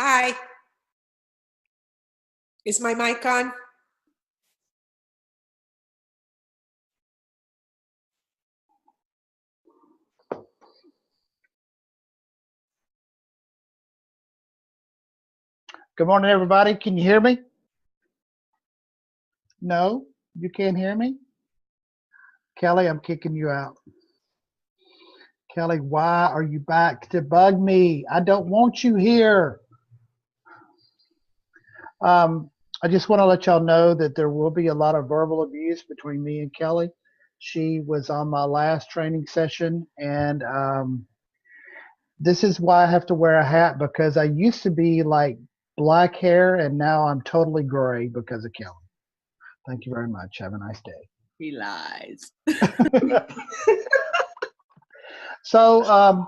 Hi. Is my mic on? Good morning, everybody. Can you hear me? No, you can't hear me? Kelly, I'm kicking you out. Kelly, why are you back to bug me? I don't want you here. I just want to let y'all know that there will be a lot of verbal abuse between me and Kelly. She was on my last training session, and this is why I have to wear a hat, because I used to be like black hair, and now I'm totally gray because of Kelly. Thank you very much. Have a nice day. He lies. So,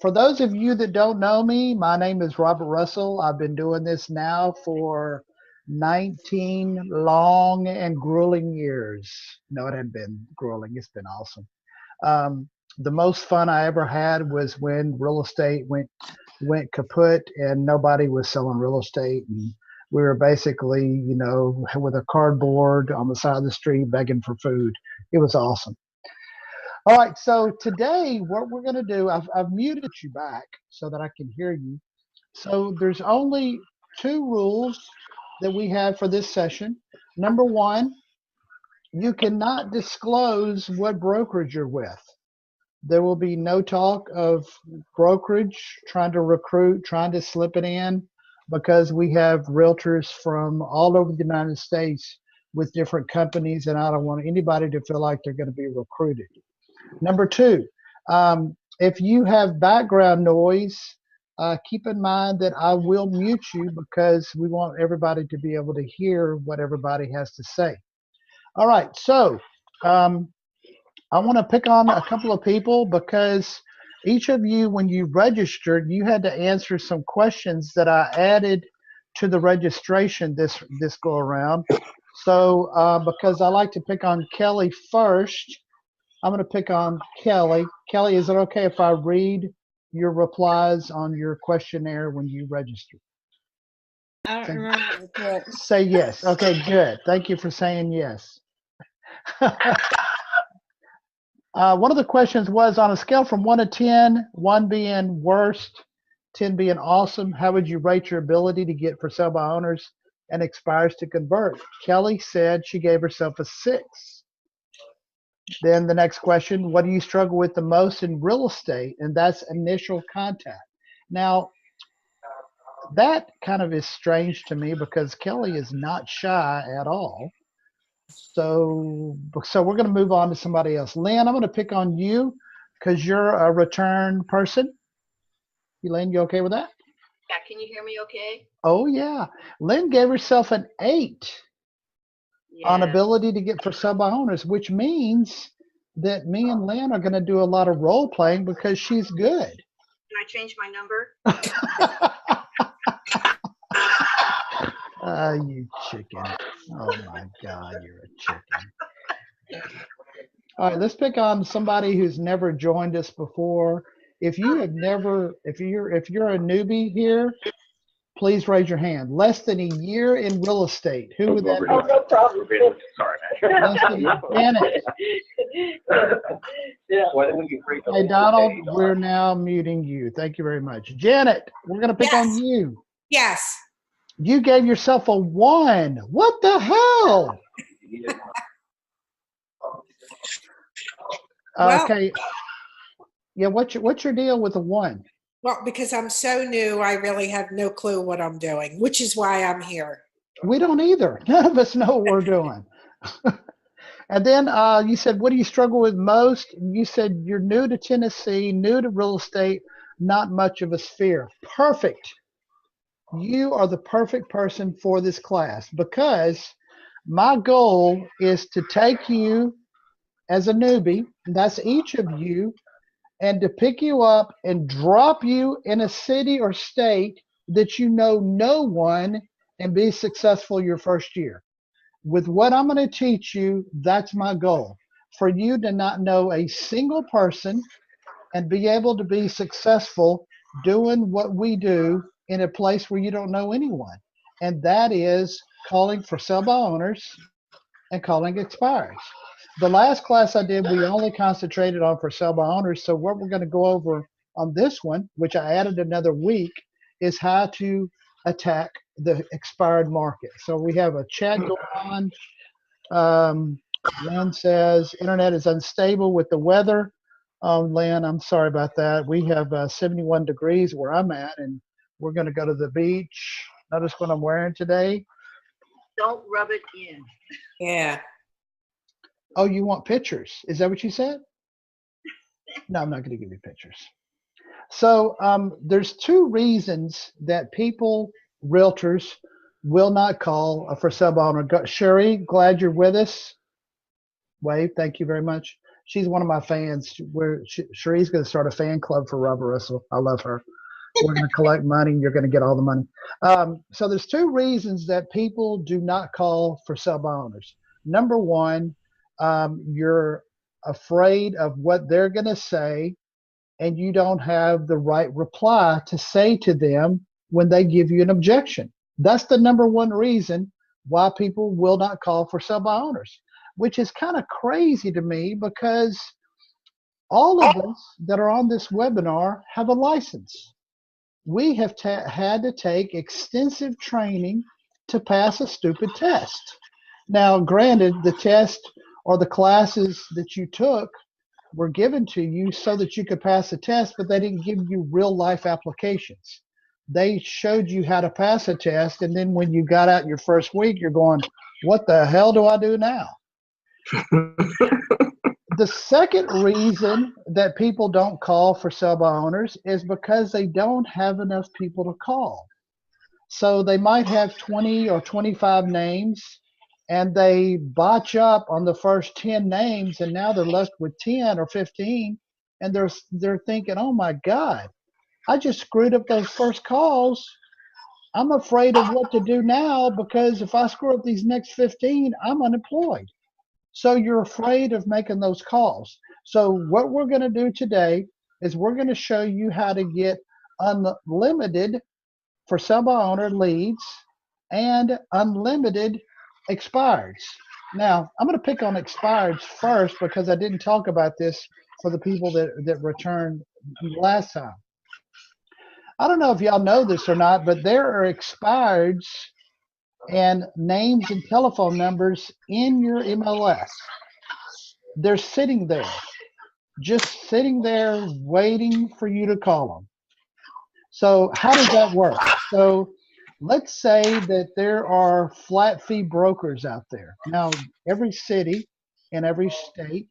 for those of you that don't know me, my name is Robert Russell. I've been doing this now for 19 long and grueling years. No, it hadn't been grueling. It's been awesome. The most fun I ever had was when real estate went kaput and nobody was selling real estate, and we were basically, you know, with a cardboard on the side of the street begging for food. It was awesome. All right, so today what we're going to do, I've muted you back so that I can hear you. So there's only two rules that we have for this session. Number one, you cannot disclose what brokerage you're with. There will be no talk of brokerage, trying to recruit, trying to slip it in, because we have realtors from all over the United States with different companies, and I don't want anybody to feel like they're going to be recruited. Number two, if you have background noise, keep in mind that I will mute you because we want everybody to be able to hear what everybody has to say. All right, so I want to pick on a couple of people because each of you, when you registered, you had to answer some questions that I added to the registration this go around. So because I like to pick on Kelly first, I'm going to pick on Kelly. Kelly, is it okay if I read your replies on your questionnaire when you register? I don't remember. Say yes. Okay, good. Thank you for saying yes. One of the questions was, on a scale from 1 to 10, 1 being worst, 10 being awesome, how would you rate your ability to get for sale by owners and expires to convert? Kelly said she gave herself a 6. Then the next question, what do you struggle with the most in real estate? And that's initial contact. Now, that kind of is strange to me because Kelly is not shy at all. So we're going to move on to somebody else. Lynn, I'm going to pick on you because you're a return person. Lynn, you okay with that? Yeah, can you hear me okay? Oh, yeah. Lynn gave herself an 8 on ability to get for sale by owners, which means that me and Lynn are going to do a lot of role playing because she's good. Can I change my number? You chicken. Oh my God, you're a chicken. All right, let's pick on somebody who's never joined us before. If you're a newbie here, please raise your hand. Less than a year in real estate. Who would that be? Oh, no problem. Sorry, man. Janet. Yeah. Hey, Donald, we're now muting you. Thank you very much. Janet, we're going to pick on you. Yes. You gave yourself a 1. What the hell? Okay. Yeah, what's your deal with a 1? Well, because I'm so new, I really have no clue what I'm doing, which is why I'm here. We don't either. None of us know what we're doing. And then you said, what do you struggle with most? You said you're new to Tennessee, new to real estate, not much of a sphere. Perfect. You are the perfect person for this class because my goal is to take you as a newbie, and that's each of you, and to pick you up and drop you in a city or state that you know no one and be successful your first year. With what I'm going to teach you, that's my goal. For you to not know a single person and be able to be successful doing what we do in a place where you don't know anyone, and that is calling for sell by owners and calling expireds. The last class I did, we only concentrated on for sell by owners. So what we're going to go over on this one, which I added another week, is how to attack the expired market. So we have a chat going on. Lynn says internet is unstable with the weather. Lynn, I'm sorry about that. We have 71 degrees where I'm at, and we're going to go to the beach. Notice what I'm wearing today. Don't rub it in. Yeah. Oh, you want pictures? Is that what you said? No, I'm not going to give you pictures. So there's two reasons that people, realtors, will not call a for sale by owner. Sherry, glad you're with us. Wave, thank you very much. She's one of my fans. Sherry's going to start a fan club for Robert Russell. I love her. We're going to collect money. You're going to get all the money. So there's two reasons that people do not call for sale by owners. Number one, you're afraid of what they're going to say, and you don't have the right reply to say to them when they give you an objection. That's the number one reason why people will not call for sell by owners, which is kind of crazy to me because all of us that are on this webinar have a license. We have had to take extensive training to pass a stupid test. Now, granted, the test or the classes that you took were given to you so that you could pass the test, but they didn't give you real life applications. They showed you how to pass a test, and then when you got out your first week, you're going, what the hell do I do now? The second reason that people don't call for sell by owners is because they don't have enough people to call. So they might have 20 or 25 names, and they botch up on the first 10 names, and now they're left with 10 or 15, and they're thinking, oh my God, I just screwed up those first calls. I'm afraid of what to do now because if I screw up these next 15, I'm unemployed. So you're afraid of making those calls. So what we're going to do today is we're going to show you how to get unlimited for sell by owner leads and unlimited expireds. Now, I'm going to pick on expireds first because I didn't talk about this for the people that returned last time. I don't know if y'all know this or not, but there are expireds and names and telephone numbers in your MLS. They're sitting there, just sitting there waiting for you to call them. So how does that work? So let's say that there are flat fee brokers out there. Now, every city and every state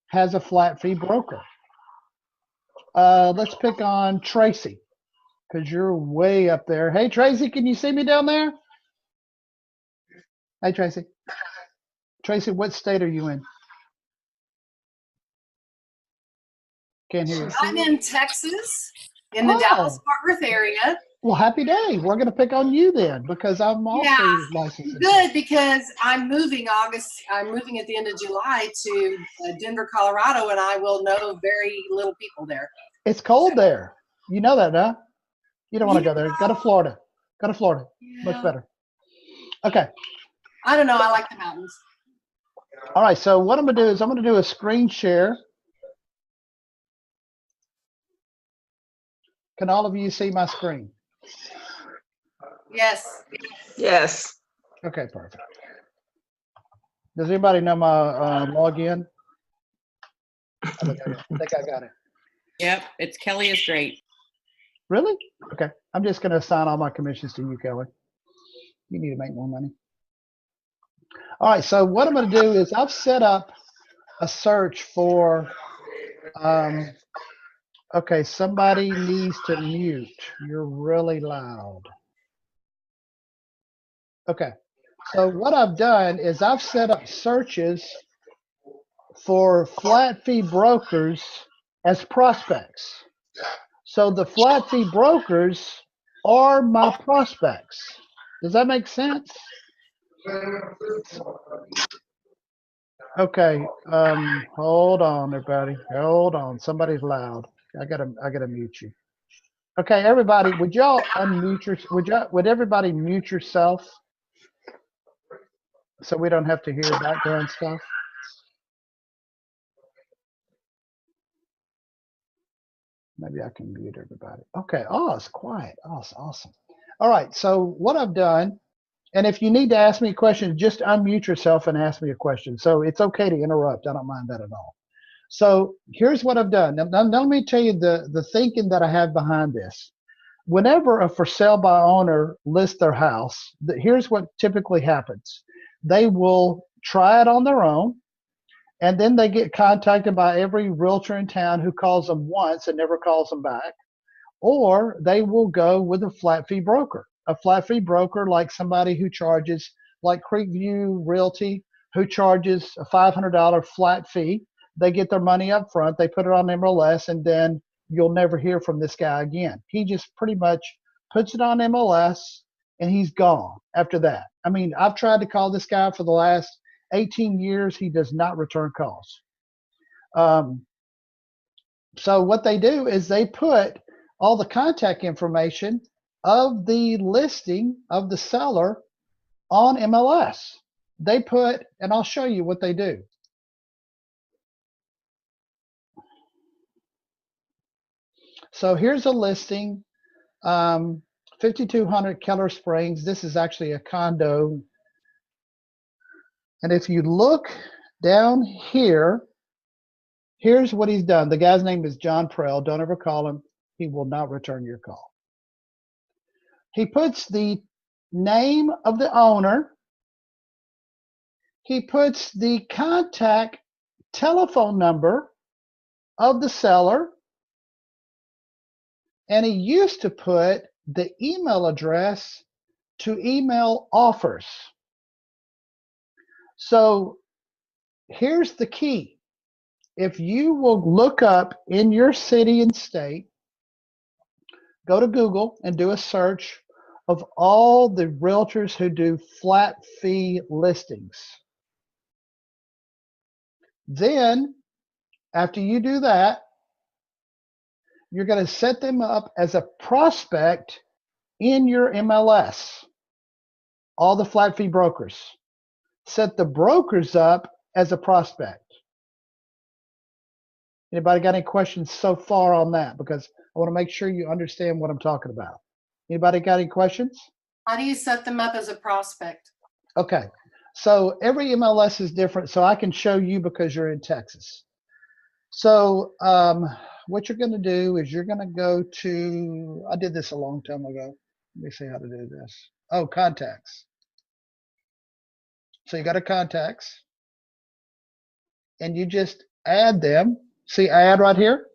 has a flat fee broker. Let's pick on Tracy, because you're way up there. Hey, Tracy, can you see me down there? Hey, Tracy. Tracy, what state are you in? Can't hear you. I'm in Texas, in the Dallas-Fort Worth area. Well, happy day. We're going to pick on you then because I'm also licensed. Good, because I'm moving I'm moving at the end of July to Denver, Colorado, and I will know very little people there. It's cold there. You know that, huh? You don't want to go there. Go to Florida. Go to Florida. Yeah. Much better. Okay. I don't know. I like the mountains. All right. So what I'm going to do is I'm going to do a screen share. Can all of you see my screen? Yes. Yes. Okay, perfect. Does anybody know my login? I think I got it. Yep. It's Kelly is great. Really? Okay. I'm just going to assign all my commissions to you, Kelly. You need to make more money. All right. So what I'm going to do is I've set up a search for, okay, somebody needs to mute. You're really loud. Okay. So what I've done is I've set up searches for flat fee brokers as prospects. So the flat fee brokers are my prospects. Does that make sense? Okay. Hold on, everybody. Hold on. Somebody's loud. I gotta mute you. Okay, everybody, would y'all unmute would everybody mute yourself so we don't have to hear background stuff? Maybe I can mute everybody. Okay. Oh, it's quiet. Oh, it's awesome. All right. So what I've done, and if you need to ask me a question, just unmute yourself and ask me a question. So it's okay to interrupt. I don't mind that at all. So here's what I've done. Now let me tell you the thinking that I have behind this. Whenever a for sale by owner lists their house, here's what typically happens. They will try it on their own. And then they get contacted by every realtor in town who calls them once and never calls them back. Or they will go with a flat fee broker. A flat fee broker, like somebody who charges, like Creekview Realty, who charges a $500 flat fee. They get their money up front, they put it on MLS, and then you'll never hear from this guy again. He just pretty much puts it on MLS and he's gone after that. I mean, I've tried to call this guy for the last 18 years, he does not return calls. So what they do is they put all the contact information of the listing of the seller on MLS. They put, and I'll show you what they do. So here's a listing, 5200 Keller Springs. This is actually a condo. And if you look down here, here's what he's done. The guy's name is John Prell. Don't ever call him. He will not return your call. He puts the name of the owner. He puts the contact telephone number of the seller. And he used to put the email address to email offers. So here's the key. If you will look up in your city and state, go to Google and do a search of all the realtors who do flat fee listings. Then, after you do that, you're going to set them up as a prospect in your MLS. All the flat fee brokers. Set the brokers up as a prospect. Anybody got any questions so far on that? Because I want to make sure you understand what I'm talking about. Anybody got any questions? How do you set them up as a prospect? Okay, so every MLS is different, so I can show you because you're in Texas. So what you're going to do is you're going to go to, I did this a long time ago. Let me see how to do this. Oh, contacts. So you go to contacts and you just add them. See add right here?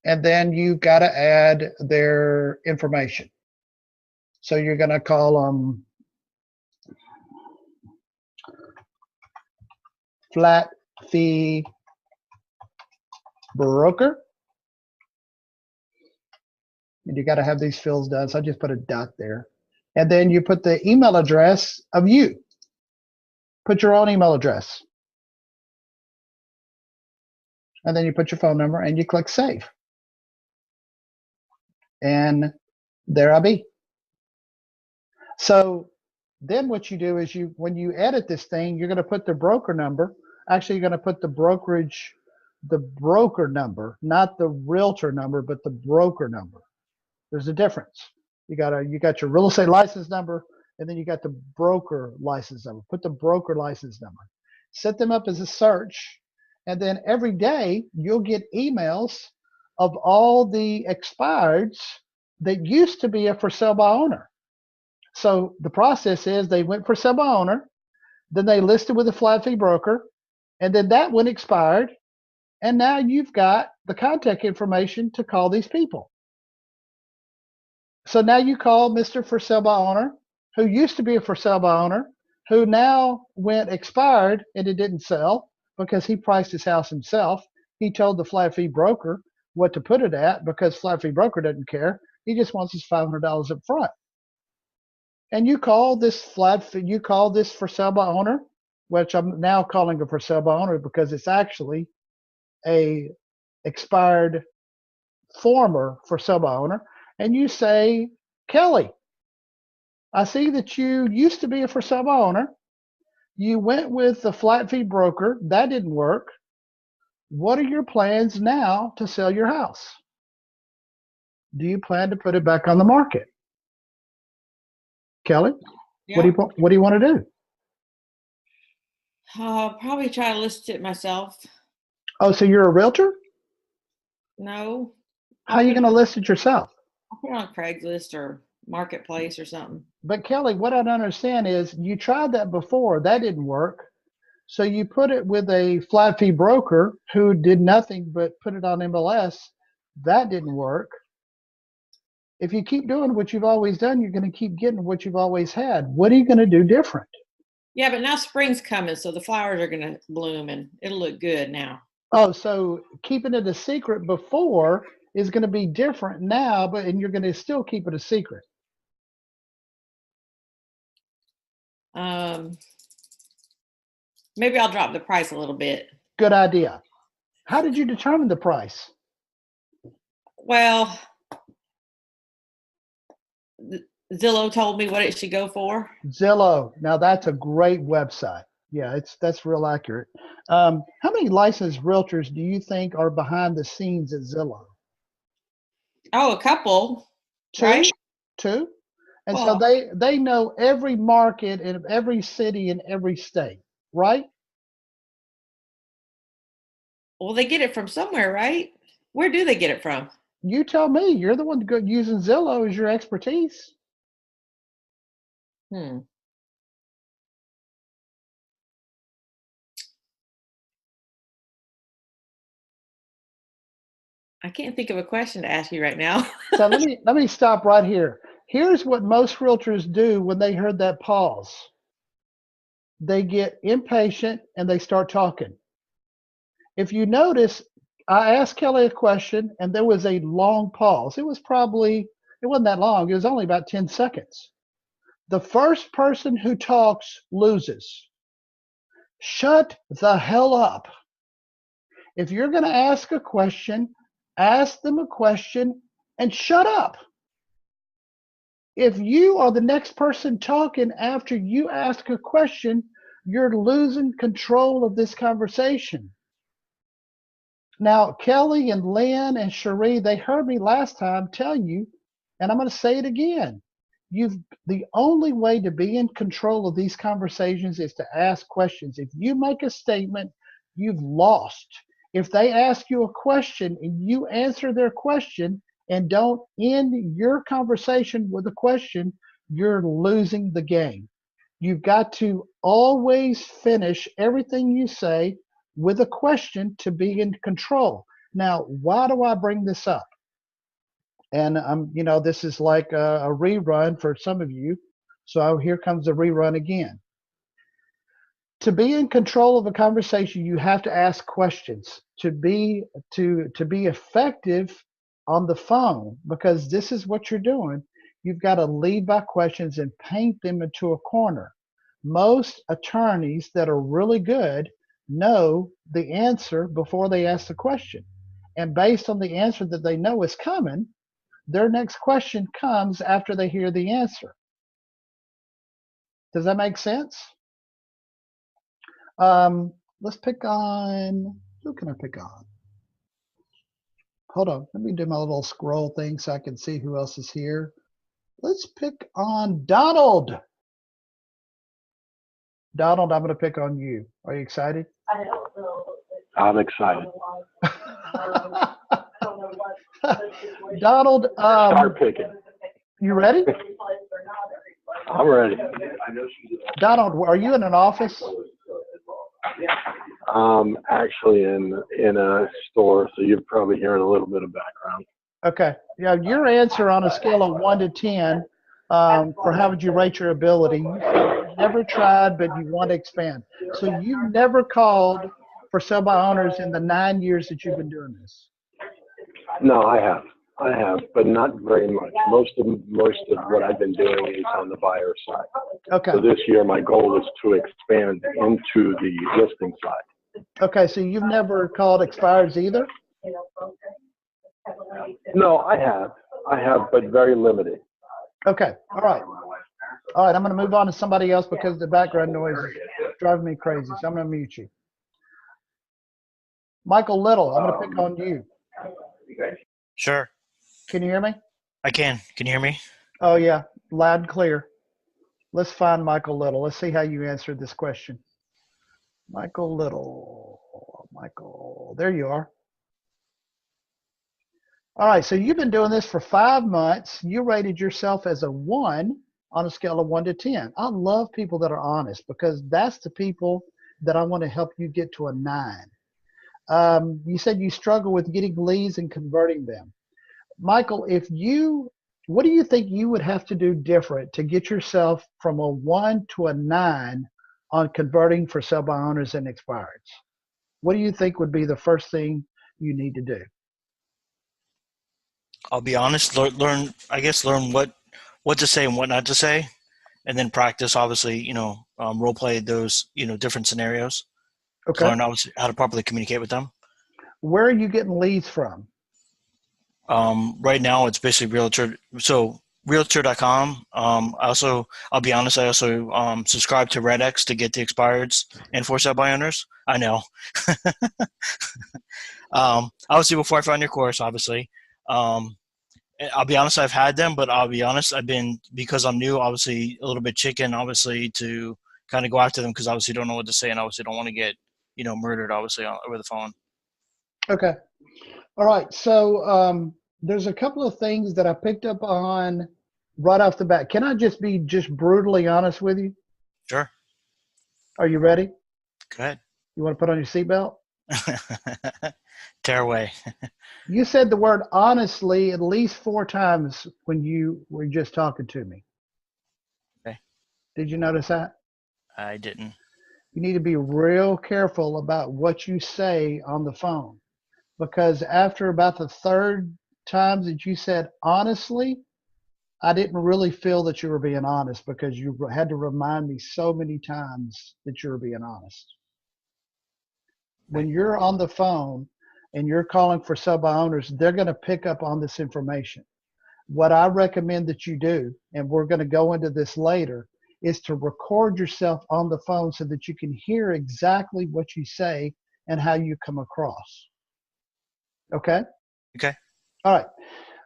And then you got to add their information. So you're going to call them flat fee broker. And you got to have these fields done. So I just put a dot there. And then you put the email address of you. Put your own email address. And then you put your phone number and you click save. And there I be. So then what you do is when you edit this thing, you're going to put the broker number. Actually, you're going to put the broker number, not the realtor number, but the broker number. There's a difference. You got your real estate license number, and then you got the broker license number. Put the broker license number. Set them up as a search, and then every day you'll get emails of all the expireds that used to be a for sale by owner. So the process is they went for sale by owner, then they listed with a flat fee broker, and then that one expired, and now you've got the contact information to call these people. So now you call Mr. For Sale by Owner, who used to be a for sale by owner, who now went expired and it didn't sell because he priced his house himself. He told the flat fee broker what to put it at because flat fee broker doesn't care. He just wants his $500 up front. And you call this for sale by owner, which I'm now calling a for sale by owner because it's actually a expired former for sale by owner, and you say, Kelly, I see that you used to be a for sale by owner. You went with the flat fee broker. That didn't work. What are your plans now to sell your house? Do you plan to put it back on the market? Kelly, Yeah. what do you want to do? I'll probably try to list it myself. Oh, so you're a realtor? No. How are you going to list it yourself? I'll put it on Craigslist or Marketplace or something. But Kelly, what I don't understand is you tried that before. That didn't work. So you put it with a flat fee broker who did nothing but put it on MLS. That didn't work. If you keep doing what you've always done, you're going to keep getting what you've always had. What are you going to do different? Yeah, but now spring's coming, so the flowers are going to bloom and it'll look good now. Oh, so keeping it a secret before is going to be different now, and you're going to still keep it a secret. Maybe I'll drop the price a little bit. Good idea. How did you determine the price? Well, Zillow told me what it should go for. Zillow. Now that's a great website. Yeah, that's real accurate. How many licensed realtors do you think are behind the scenes at Zillow? Oh, a couple. Two? Right? Two? And Well, so they know every market in every city in every state, right? well, they get it from somewhere, right? Where do they get it from? You tell me. You're the one using Zillow as your expertise. I can't think of a question to ask you right now. So let me stop right here. Here's what most realtors do when they heard that pause. They get impatient and they start talking. If you notice, I asked Kelly a question and there was a long pause. It wasn't that long. It was only about 10 seconds. The first person who talks loses. Shut the hell up. If you're going to ask a question, ask them a question and shut up. If you are the next person talking after you ask a question, you're losing control of this conversation. Now, Kelly and Lynn and Cherie, they heard me last time tell you, and I'm going to say it again. The only way to be in control of these conversations is to ask questions. If you make a statement, you've lost. If they ask you a question and you answer their question and don't end your conversation with a question, you're losing the game. You've got to always finish everything you say with a question to be in control. Now, why do I bring this up? And this is like a rerun for some of you. So here comes the rerun again. To be in control of a conversation, you have to ask questions to be effective on the phone, because this is what you're doing. You've got to lead by questions and paint them into a corner. Most attorneys that are really good know the answer before they ask the question. And based on the answer that they know is coming, their next question comes after they hear the answer. Does that make sense? Let's pick on, who can I pick on? Hold on, let me do my little scroll thing so I can see who else is here. Let's pick on Donald. Donald, I'm going to pick on you. Are you excited? I'm excited. Donald, Start picking. you ready? I'm ready. Donald, are you in an office? Actually in a store, so you're probably hearing a little bit of background. Okay. Yeah, your answer on a scale of 1 to 10 for how would you rate your ability? You've never tried, but you want to expand. So you've never called for sale by owners in the 9 years that you've been doing this? No, I have, but not very much. Most of what I've been doing is on the buyer side. Okay. So this year, my goal is to expand into the listing side. Okay, so you've never called expireds either? No, I have, but very limited. Okay. All right. All right. I'm going to move on to somebody else because the background noise is driving me crazy. So I'm going to mute you. Michael Little, I'm going to pick on you. Sure. Can you hear me? I can. Can you hear me? Oh, yeah. Loud and clear. Let's find Michael Little. Let's see how you answered this question. Michael Little. Michael. There you are. All right. So you've been doing this for 5 months. You rated yourself as a 1 on a scale of 1 to 10. I love people that are honest because that's the people that I want to help you get to a 9. You said you struggle with getting leads and converting them. Michael, what do you think you would have to do different to get yourself from a 1 to a 9 on converting for sell by owners and expireds? What do you think would be the first thing you need to do? I'll be honest. Learn what to say and what not to say, and then practice. Obviously, role play those different scenarios. Okay. Learn obviously how to properly communicate with them. Where are you getting leads from? Right now, it's basically Realtor. So Realtor.com. I'll be honest. I also subscribe to RedX to get the expireds and for sale by owners. I know. Obviously, before I found your course, obviously. I'll be honest, I've had them, but I'll be honest, because I'm new, obviously a little bit chicken, obviously, to kind of go after them because obviously don't know what to say and obviously don't want to get, murdered, obviously, over the phone. Okay. All right. So there's a couple of things that I picked up on right off the bat. Can I just be brutally honest with you? Sure. Are you ready? Go ahead. You want to put on your seatbelt? Tear away. You said the word honestly at least 4 times when you were just talking to me. Okay. Did you notice that? I didn't. You need to be real careful about what you say on the phone, because after about the 3rd time that you said honestly, I didn't really feel that you were being honest because you had to remind me so many times that you were being honest. When you're on the phone and you're calling for sell by owners, they're going to pick up on this information. What I recommend that you do, and we're going to go into this later, is to record yourself on the phone so that you can hear exactly what you say and how you come across. Okay? Okay. All right.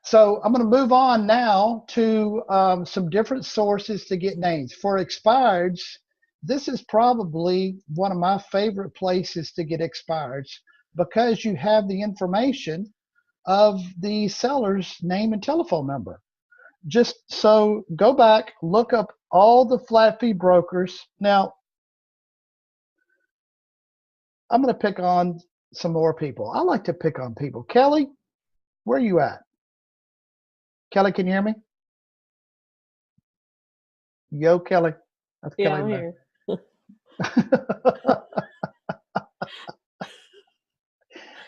So I'm going to move on now to some different sources to get names. For expireds, this is probably one of my favorite places to get expireds because you have the information of the seller's name and telephone number. Just so go back, look up all the flat fee brokers. Now, I'm going to pick on some more people. I like to pick on people. Kelly, where are you at? Kelly, can you hear me? Yo, Kelly. That's Yeah, Kelly. I'm here.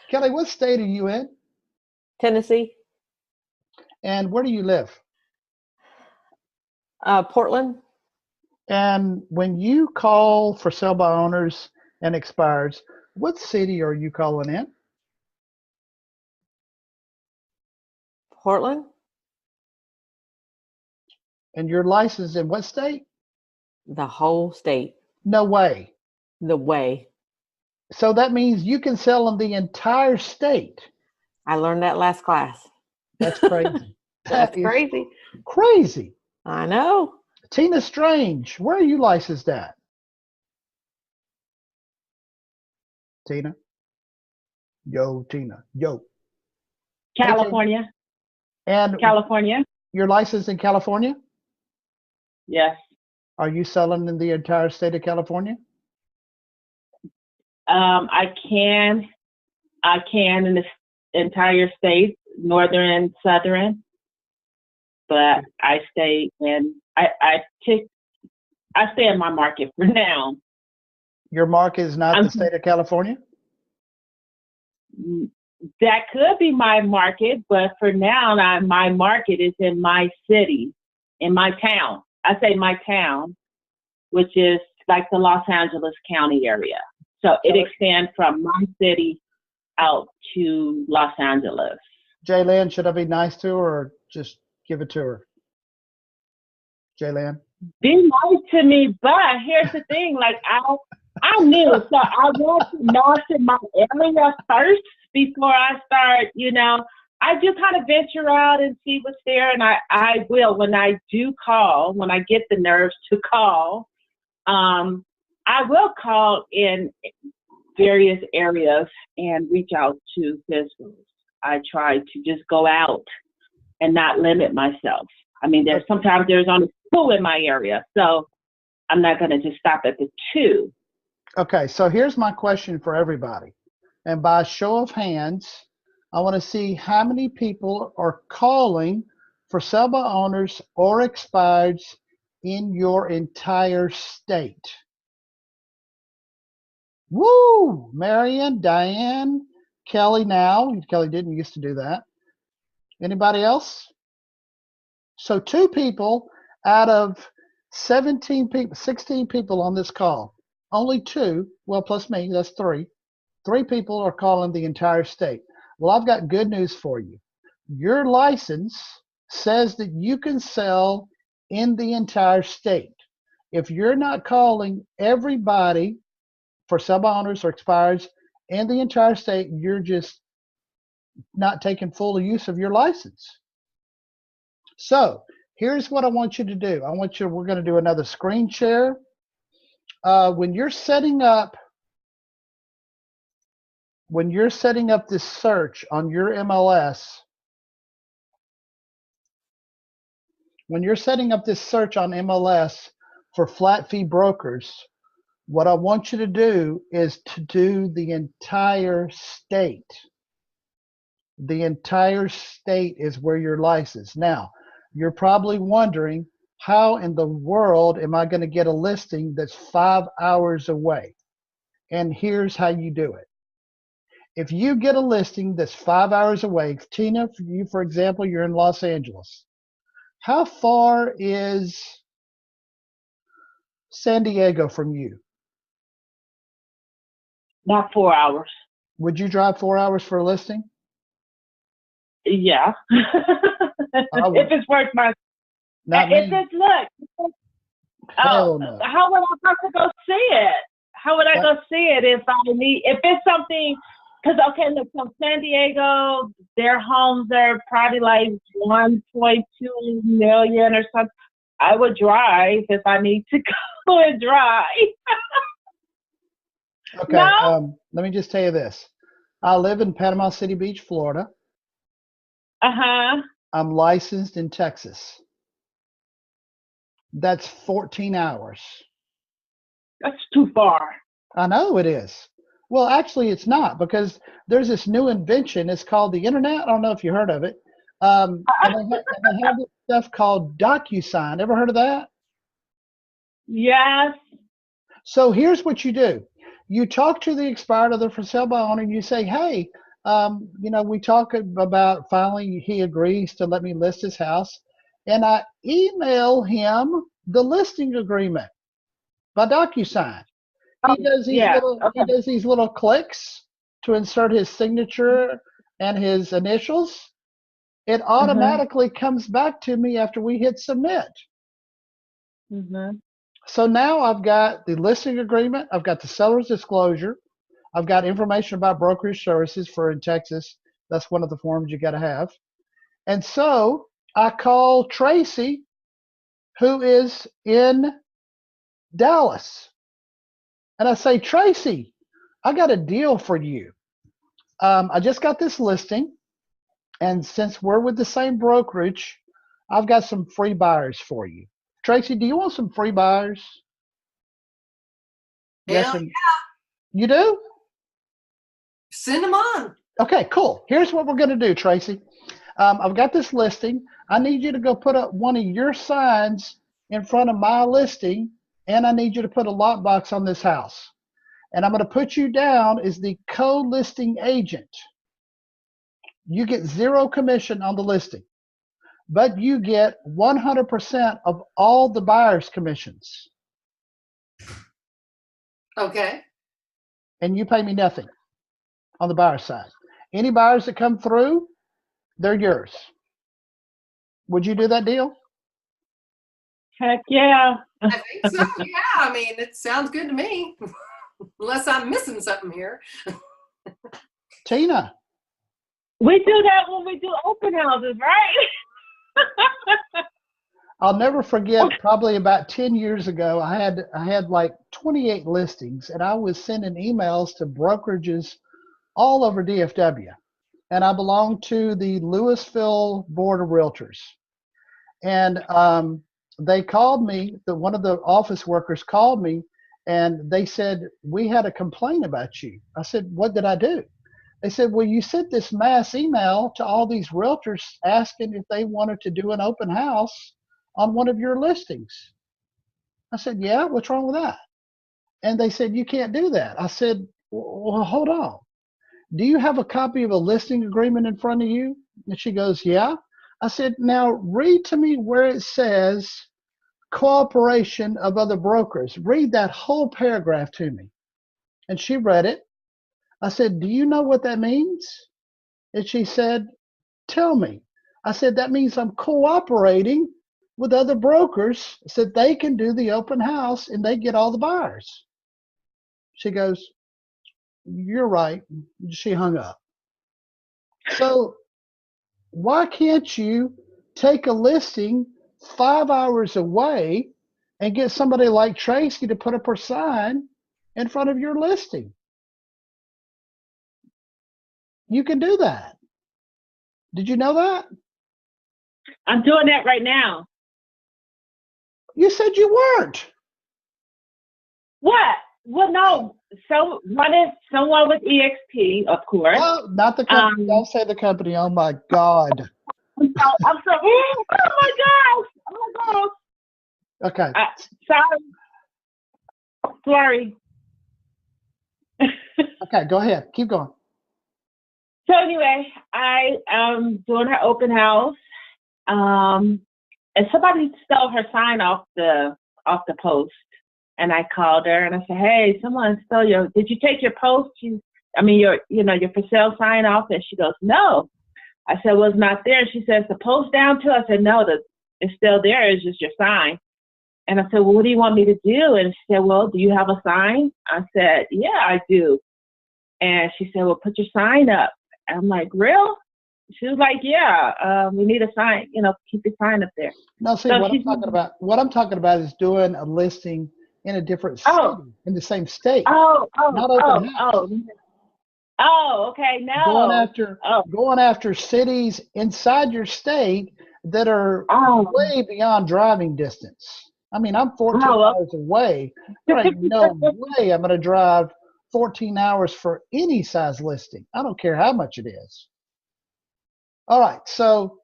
Kelly, what state are you in? Tennessee, And where do you live? Portland, And when you call for sell by owners and expireds, what city are you calling in? Portland, And you're licensed in what state? the whole state, No way. the way. So that means you can sell in the entire state. I learned that last class. That's crazy. That's That is crazy. crazy. I know. Tina Strange, where are you licensed at? Tina? Yo, Tina. Yo. California. And California. you're licensed in California? Yes. Are you selling in the entire state of California? I can in the entire state, northern and southern, but I stay in my market for now. Your market is not the state of California? That could be my market, but for now, my market is in my city, in my town. I say my town, which is like the Los Angeles County area. So it extends from my city out to Los Angeles. Jaylen, should I be nice to her or just give it to her? Jaylen? Be nice to me, but here's the thing, like I knew, so I want to master my area first before I start, I do kind of venture out and see what's there, and I will, when I do call, when I get the nerves to call, I will call in various areas and reach out to FSBOs. I try to just go out and not limit myself. I mean, sometimes there's only 2 in my area, so I'm not going to just stop at the 2. Okay, so here's my question for everybody. And by show of hands, I want to see how many people are calling for sell by owners or expireds in your entire state. Woo! Marion, Diane, Kelly now. Kelly didn't used to do that. Anybody else? So 2 people out of 17 people, 16 people on this call. Only 2, well, plus me, that's 3. 3 people are calling the entire state. Well, I've got good news for you. Your license says that you can sell in the entire state. If you're not calling everybody for sell by owners or expires in the entire state, you're just not taking full use of your license. So here's what I want you to do. We're going to do another screen share. When you're setting up this search on your MLS, for flat fee brokers, what I want you to do is to do the entire state. The entire state is where you're licensed. Now, you're probably wondering, how in the world am I going to get a listing that's 5 hours away? And here's how you do it. If you get a listing that's 5 hours away, Tina, for example, you're in Los Angeles. How far is San Diego from you? Not 4 hours. Would you drive 4 hours for a listing? Yeah. If it's worth my. Not if me. it's look. Hell no. How would I have to go see it? How would I go see it if it's something? Because okay, look, from San Diego, their homes are probably like 1.2 million or something. I would drive if I need to go and drive. Okay. No? Let me just tell you this. I live in Panama City Beach, Florida. Uh-huh. I'm licensed in Texas. That's 14 hours. That's too far. I know it is. Well, actually, it's not, because there's this new invention. It's called the internet. I don't know if you heard of it. And they have this stuff called DocuSign. Ever heard of that? Yes. So here's what you do. You talk to the expired or the for sale by owner, and you say, hey, we talk about finally he agrees to let me list his house. And I email him the listing agreement by DocuSign. He does these little clicks to insert his signature and his initials. It automatically comes back to me after we hit submit. Mm-hmm. So now I've got the listing agreement, I've got the seller's disclosure, I've got information about brokerage services for in Texas. That's one of the forms you got to have. And so I call Tracy, who is in Dallas. And I say, Tracy, I got a deal for you. I just got this listing. And since we're with the same brokerage, I've got some free buyers for you. Tracy, do you want some free buyers? Hell Yes. You do? Send them on. Okay, cool. Here's what we're going to do, Tracy. I've got this listing. I need you to go put up one of your signs in front of my listing, and I need you to put a lockbox on this house. And I'm going to put you down as the co-listing agent. You get 0 commission on the listing, but you get 100% of all the buyer's commissions. Okay. And you pay me nothing. on the buyer side. Any buyers that come through, they're yours. Would you do that deal? Heck yeah. I think so. Yeah. I mean, it sounds good to me. Unless I'm missing something here. Tina, We do that when we do open houses, right? I'll never forget, probably about 10 years ago, I had like 28 listings, and I was sending emails to brokerages all over DFW. And I belonged to the Louisville Board of Realtors. And they called me, one of the office workers called me, and they said, we had a complaint about you. I said, what did I do? They said, well, you sent this mass email to all these realtors asking if they wanted to do an open house on one of your listings. I said, yeah, what's wrong with that? And they said, you can't do that. I said, well, hold on. Do you have a copy of a listing agreement in front of you? And she goes, yeah. I said, now read to me where it says cooperation of other brokers. Read that whole paragraph to me. And she read it. I said, do you know what that means? And she said, tell me. I said, that means I'm cooperating with other brokers so that they can do the open house and they get all the buyers. She goes, you're right. She hung up. So why can't you take a listing 5 hours away and get somebody like Tracy to put up her sign in front of your listing? You can do that. Did you know that? I'm doing that right now. You said you weren't. What? Well, no. So one is someone with EXP, of course. Well, not the company. Don't say the company. Oh my God. I'm so. Oh my gosh. Oh my gosh. Okay. Sorry. Okay, go ahead. Keep going. So anyway, I am doing her open house, and somebody stole her sign off the post, and I called her and I said, "Hey, someone stole your. Did you take your post? Your for sale sign off?" And she goes, "No." I said, "Well, it's not there." She says, "The post down too." I said, "No, it's still there. It's just your sign." And I said, "Well, what do you want me to do?" And she said, "Well, do you have a sign?" I said, "Yeah, I do." And she said, "Well, put your sign up." I'm like, "Real?" She was like, "Yeah, we need a sign, keep your sign up there." No, see, So what I'm talking about is doing a listing in a different city, in the same state. Not open house. Okay, no. Going after cities inside your state that are way beyond driving distance. I mean, I'm 14 hours away. There ain't no way I'm going to drive 14 hours for any size listing. I don't care how much it is. All right, so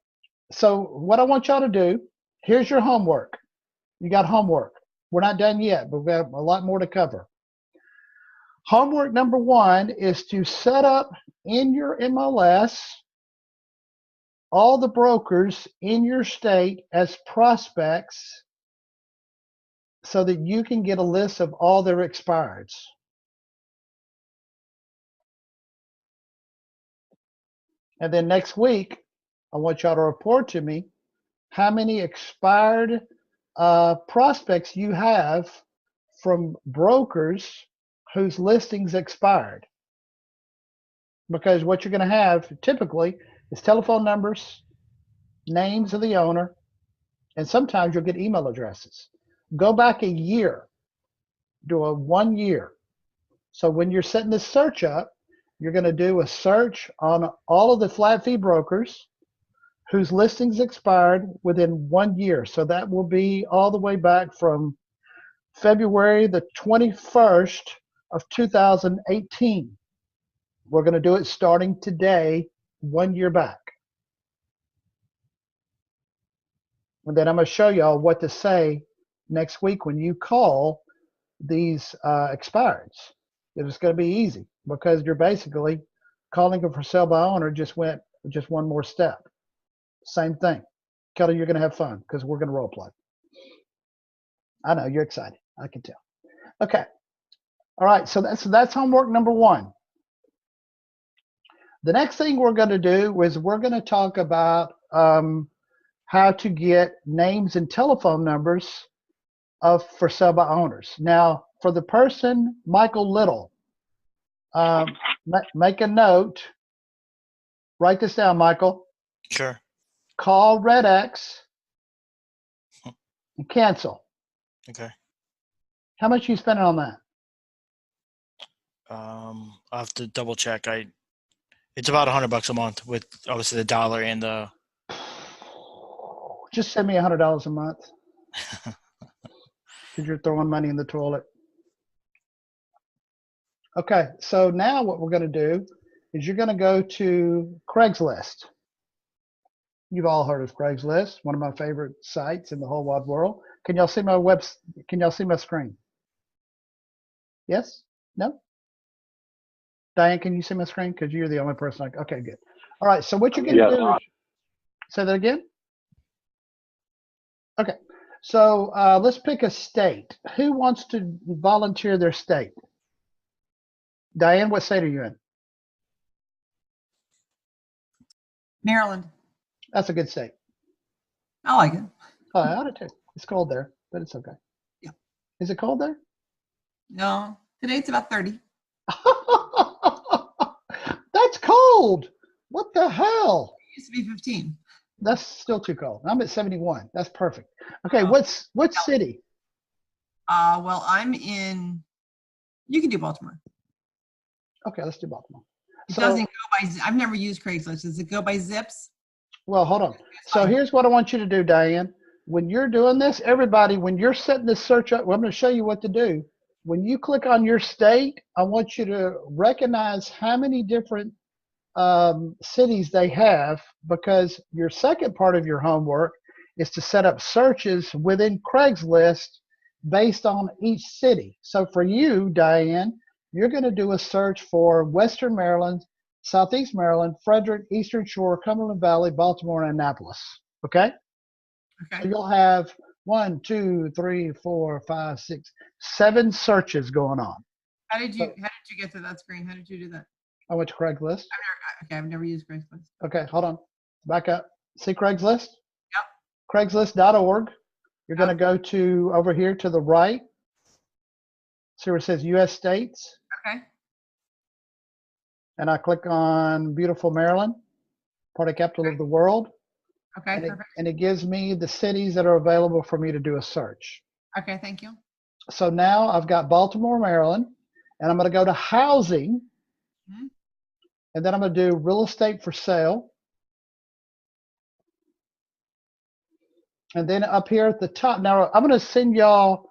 what I want y'all to do, here's your homework. You got homework. We're not done yet, but we've got a lot more to cover. Homework number 1 is to set up in your MLS all the brokers in your state as prospects so that you can get a list of all their expireds. And then next week, I want y'all to report to me how many expired prospects you have from brokers whose listings expired. Because what you're going to have typically is telephone numbers, names of the owner, and sometimes you'll get email addresses. Go back a year, do a 1 year. So when you're setting this search up, you're going to do a search on all of the flat fee brokers whose listings expired within 1 year. So that will be all the way back from February the 21st of 2018. We're going to do it starting today, 1 year back. And then I'm going to show y'all what to say next week when you call these expireds. It's going to be easy because you're basically calling a for sale by owner just one more step. Same thing. Kelly, you're going to have fun because we're going to role play. I know you're excited. I can tell. Okay. All right. So that's homework number 1. The next thing we're going to do is we're going to talk about how to get names and telephone numbers of for sale by owners. Now, for the person, Michael Little, make a note. Write this down, Michael. Sure. Call Red X and cancel. Okay. How much are you spending on that? I'll have to double check. It's about $100 a month with obviously the dollar and the. Just send me $100 a month because you're throwing money in the toilet. Okay, so now what we're going to do is you're going to go to Craigslist. You've all heard of Craigslist, one of my favorite sites in the whole wide world. Can y'all see my Can y'all see my screen? Yes? No? Diane, can you see my screen? Because you're the only person. Okay, good. All right, so what you're going to do, say that again? Okay, so let's pick a state. Who wants to volunteer their state? Diane, what state are you in? Maryland. That's a good state. I like it. Oh, I ought to too. It's cold there, but it's okay. Yeah. Is it cold there? No, today it's about 30. That's cold. What the hell? It used to be 15. That's still too cold. I'm at 71. That's perfect. Okay, what city? Well, I'm in. You can do Baltimore. Okay, let's do Baltimore. It doesn't go by. I've never used Craigslist. Does it go by zips? Well, hold on. So here's what I want you to do, Diane. When you're doing this, everybody, when you're setting this search up, well, I'm going to show you what to do. When you click on your state, I want you to recognize how many different cities they have, because your second part of your homework is to set up searches within Craigslist based on each city. So for you, Diane, you're going to do a search for Western Maryland, Southeast Maryland, Frederick, Eastern Shore, Cumberland Valley, Baltimore, and Annapolis. Okay? Okay. So you'll have 1, 2, 3, 4, 5, 6, 7 searches going on. How did you get to that screen? How did you do that? I went to Craigslist. I've never used Craigslist. Okay, hold on. Back up. See Craigslist? Yep. Craigslist.org. You're going to go to over here to the right. See where it says U.S. states? Okay. And I click on beautiful Maryland, party capital of the world. Okay, and perfect. It gives me the cities that are available for me to do a search. Okay, thank you. So now I've got Baltimore, Maryland, and I'm going to go to housing. Mhm. And then I'm going to do real estate for sale. And then up here at the top, now I'm going to send y'all,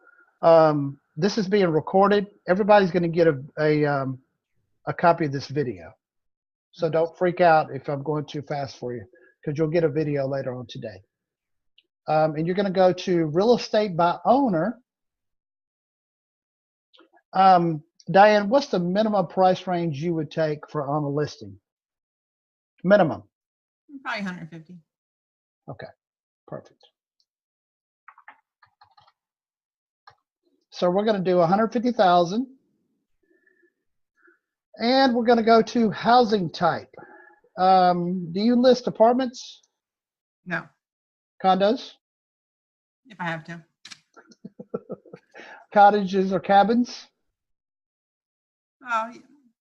this is being recorded. Everybody's going to get a copy of this video. So don't freak out if I'm going too fast for you, because you'll get a video later on today. And you're going to go to real estate by owner. Diane, what's the minimum price range you would take for on a listing? Minimum. Probably 150. Okay, perfect. So we're going to do 150,000. And we're going to go to housing type. Do you list apartments? No, Condos? if I have to. Cottages or cabins?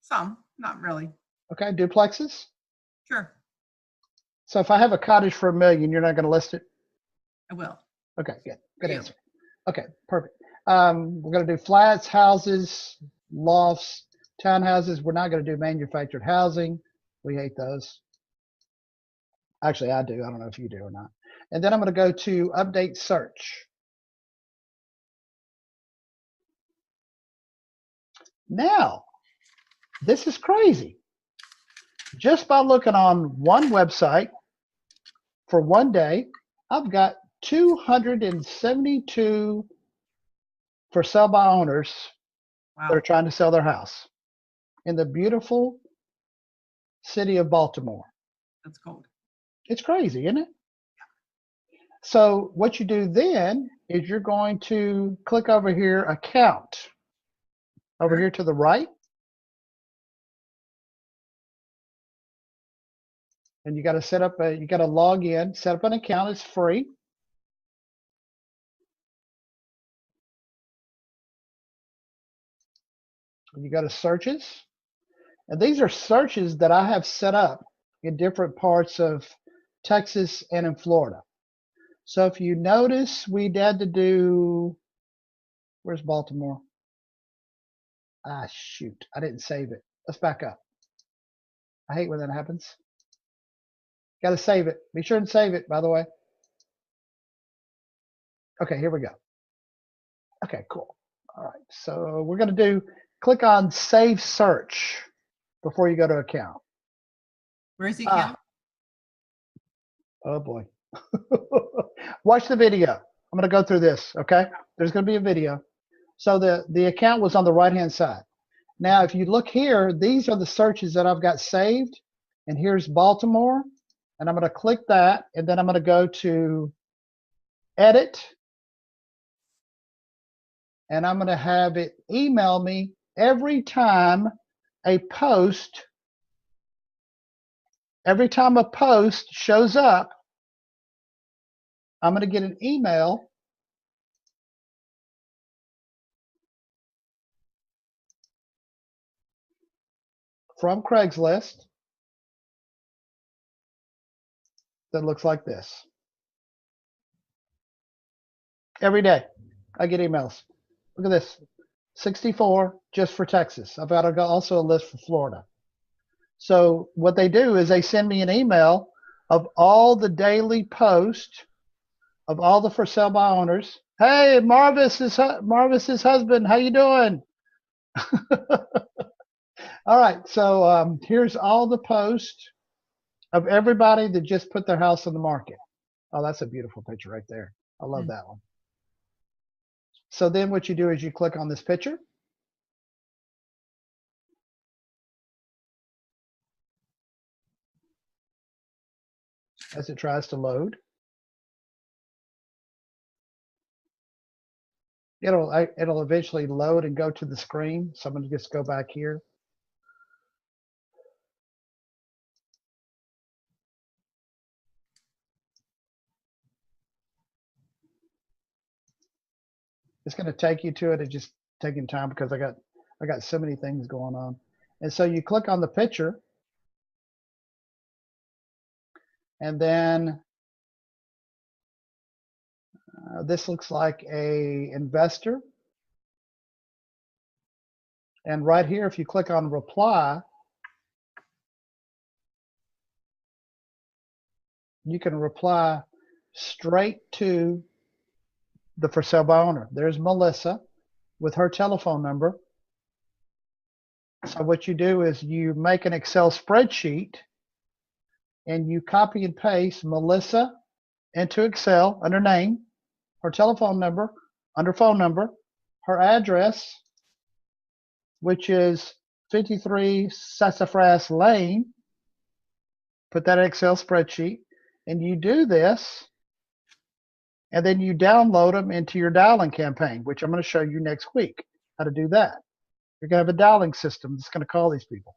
Some, not really. Okay, duplexes? Sure, So if I have a cottage for $1 million, you're not going to list it? I will. Okay, good. Good Yeah. answer. Okay, perfect. We're going to do flats, houses, lofts, townhouses. We're not going to do manufactured housing. We hate those. Actually, I do. I don't know if you do or not. And then I'm going to go to update search. Now, this is crazy. Just by looking on one website for one day, I've got 272 for sale by owners that are trying to sell their house in the beautiful city of Baltimore. That's cold. It's crazy, isn't it? So what you do then is you're going to click over here, account, over here to the right. And you got to you got to log in, set up an account. It's free. You go to searches. And these are searches that I have set up in different parts of Texas and in Florida. So if you notice, we had to do, where's Baltimore? Ah, shoot, I didn't save it. Let's back up. I hate when that happens. Got to save it. Be sure and save it, by the way. Okay, here we go. Okay, cool. All right, so we're going to click on Save Search before you go to account. Where's the account? Oh boy. Watch the video. I'm going to go through this, okay? There's going to be a video. So the account was on the right-hand side. Now, if you look here, these are the searches that I've got saved. And here's Baltimore. And I'm going to click that. And then I'm going to go to Edit. And I'm going to have it email me every time a post shows up. I'm going to get an email from Craigslist that looks like this. Every day I get emails. Look at this, 64 just for Texas. I've got also a list for Florida. So what they do is they send me an email of all the daily posts of all the for sale by owners. Hey, Marvis's husband, how you doing? All right, so here's all the posts of everybody that just put their house on the market. Oh, that's a beautiful picture right there. I love that one. So then what you do is you click on this picture. As it tries to load. It'll eventually load and go to the screen. So I'm going to just go back here. It's going to take you to it. It's just taking time because I got so many things going on. And so you click on the picture, and then this looks like a investor. And right here, if you click on reply, you can reply straight to the for sale by owner. There's Melissa with her telephone number. So what you do is you make an Excel spreadsheet and you copy and paste Melissa into Excel under name, her telephone number, under phone number, her address, which is 53 Sassafras Lane. Put that in Excel spreadsheet, and you do this, and then you download them into your dialing campaign, which I'm going to show you next week how to do that. You're going to have a dialing system that's going to call these people.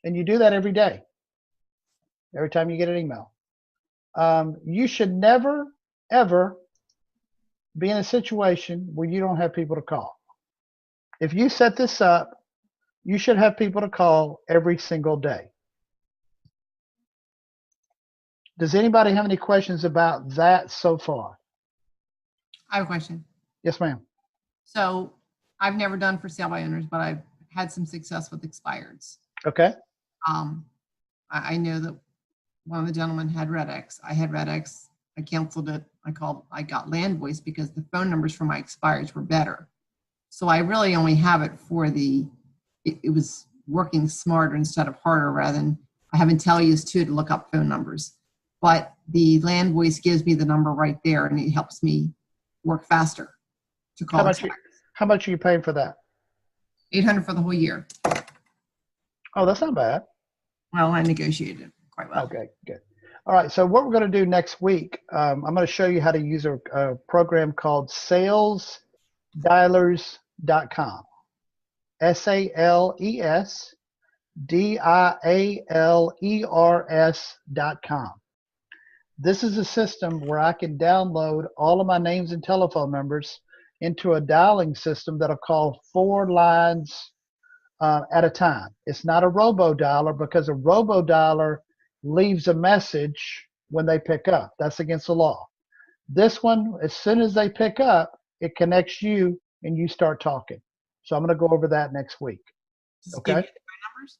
And you do that every day, every time you get an email. You should never, ever be in a situation where you don't have people to call. If you set this up, you should have people to call every single day. Does anybody have any questions about that so far? I have a question. Yes, ma'am. So I've never done for sale by owners, but I've had some success with expireds. Okay. I know that one of the gentlemen had Red X. I had Red X. I canceled it. I got Land Voice because the phone numbers for my expireds were better. So I really only have it for it was working smarter instead of harder rather than I have IntelliUse too to look up phone numbers. But the Land Voice gives me the number right there and it helps me work faster to call. How much are you paying for that? $800 for the whole year. Oh, that's not bad. Well, I negotiated quite well. Okay, good. All right, so what we're going to do next week, I'm going to show you how to use a program called salesdialers.com. SALES dialers.com. This is a system where I can download all of my names and telephone numbers into a dialing system that'll call 4 lines at a time. It's not a robo dialer because a robo dialer leaves a message when they pick up. That's against the law. This one, as soon as they pick up, it connects you and you start talking. So I'm going to go over that next week. Just Okay. give you the phone numbers.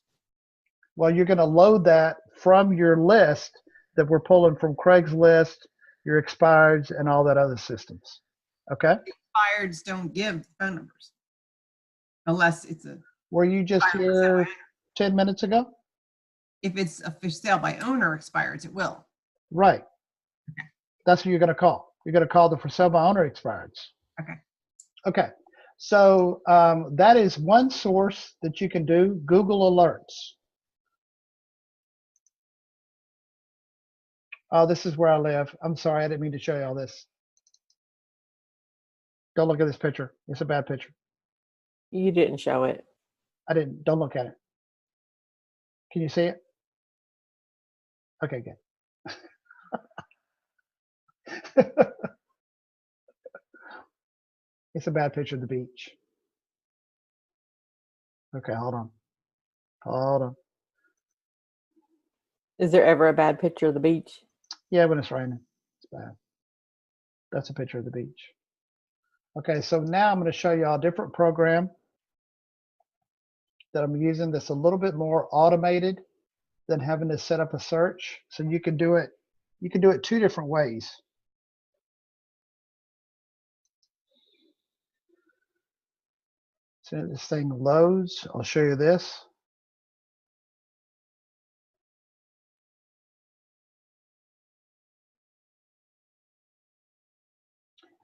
Well, you're going to load that from your list that we're pulling from Craigslist, your expireds, and all that other systems. Okay. Expireds don't give phone numbers unless it's a. Were you just expired for sale by here owner. 10 minutes ago? If it's a for sale by owner expireds, it will. Right. Okay. That's what you're going to call. You're going to call the for sale by owner expireds. Okay. Okay. So that is one source that you can do. Google Alerts. Oh, this is where I live. I'm sorry. I didn't mean to show you all this. Don't look at this picture. It's a bad picture. You didn't show it. I didn't. Don't look at it. Can you see it? Okay, good. It's a bad picture of the beach. Okay, hold on. Hold on. Is there ever a bad picture of the beach? Yeah, when it's raining, it's bad. That's a picture of the beach. Okay, so now I'm going to show you a different program that I'm using that's a little bit more automated than having to set up a search. So you can do it 2 different ways. So this thing loads. I'll show you this.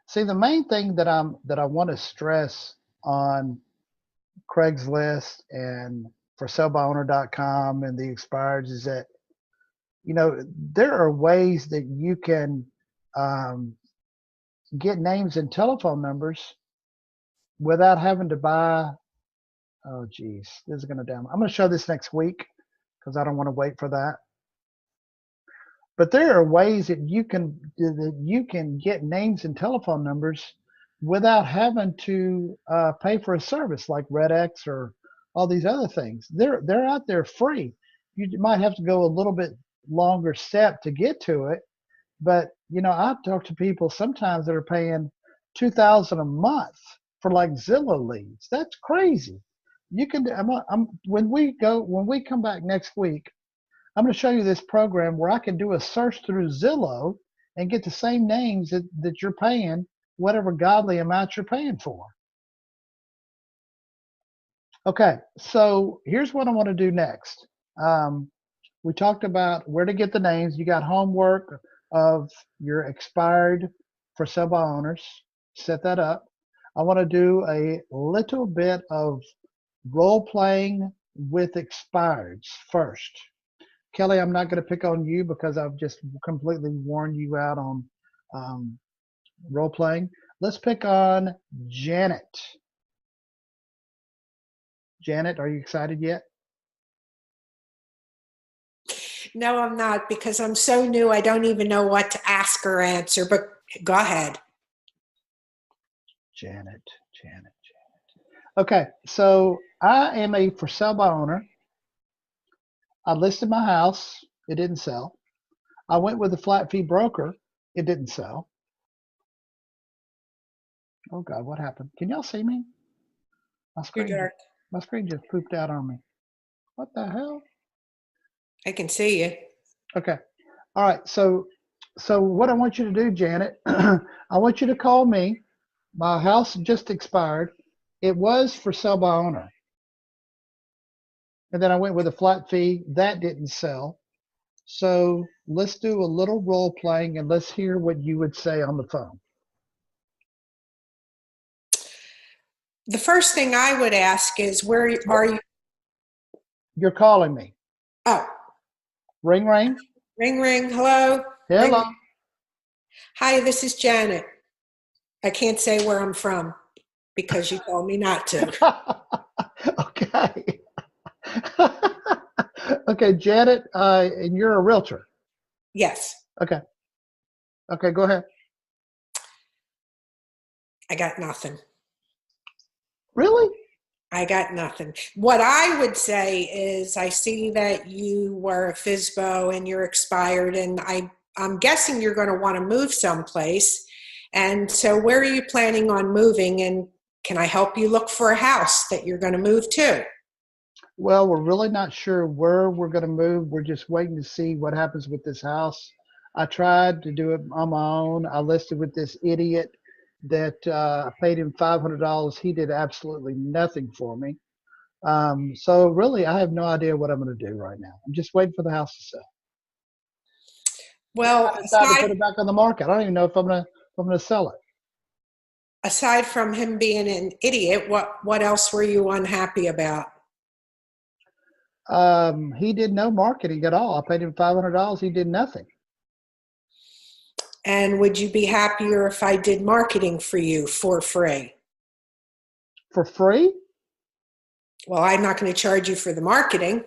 See, the main thing that I want to stress on Craigslist and for sellbyowner.com and the expireds is that, you know, there are ways that you can get names and telephone numbers without having to buy. Oh, geez, this is going to down. I'm going to show this next week because I don't want to wait for that. But there are ways that you can get names and telephone numbers without having to pay for a service like RedX or all these other things. They're out there free. You might have to go a little bit longer step to get to it, but you know, I've talked to people sometimes that are paying $2,000 a month for like Zillow leads. That's crazy. You can. When we come back next week, I'm going to show you this program where I can do a search through Zillow and get the same names that you're paying, whatever godly amount you're paying for. Okay, so here's what I want to do next. We talked about where to get the names. You got homework of your expired for sale by owners. Set that up. I want to do a little bit of role playing with expireds first. Kelly, I'm not going to pick on you because I've just completely worn you out on role playing. Let's pick on Janet. Janet, are you excited yet? No, I'm not because I'm so new. I don't even know what to ask or answer, but go ahead. Janet. Okay, so I am a for sale by owner. I listed my house. It didn't sell. I went with a flat fee broker. It didn't sell. Oh God, what happened? Can y'all see me? My screen just pooped out on me. What the hell? I can see you. Okay. All right. So what I want you to do, Janet, I want you to call me. My house just expired. It was for sale by owner. And then I went with a flat fee. That didn't sell. So let's do a little role playing and let's hear what you would say on the phone. The first thing I would ask is, where are you? You're calling me. Oh. Ring, ring. Ring, ring. Hello? Hello. Ring. Hi, this is Janet. I can't say where I'm from because you told me not to. Okay. Okay, Janet, and you're a realtor. Yes, Okay. Okay, go ahead. I got nothing. Really? I got nothing. What I would say is I see that you were a FSBO and you're expired, and I'm guessing you're going to want to move someplace. And so where are you planning on moving, and can I help you look for a house that you're going to move to? Well, we're really not sure where we're going to move. We're just waiting to see what happens with this house. I tried to do it on my own. I listed with this idiot that I paid him $500. He did absolutely nothing for me. So really, I have no idea what I'm going to do right now. I'm just waiting for the house to sell. Well, I decided to put it back on the market. I don't even know if I'm going to sell it. aside from him being an idiot, what else were you unhappy about? He did no marketing at all. I paid him $500. He did nothing. And would you be happier if I did marketing for you for free? For free? Well, I'm not going to charge you for the marketing.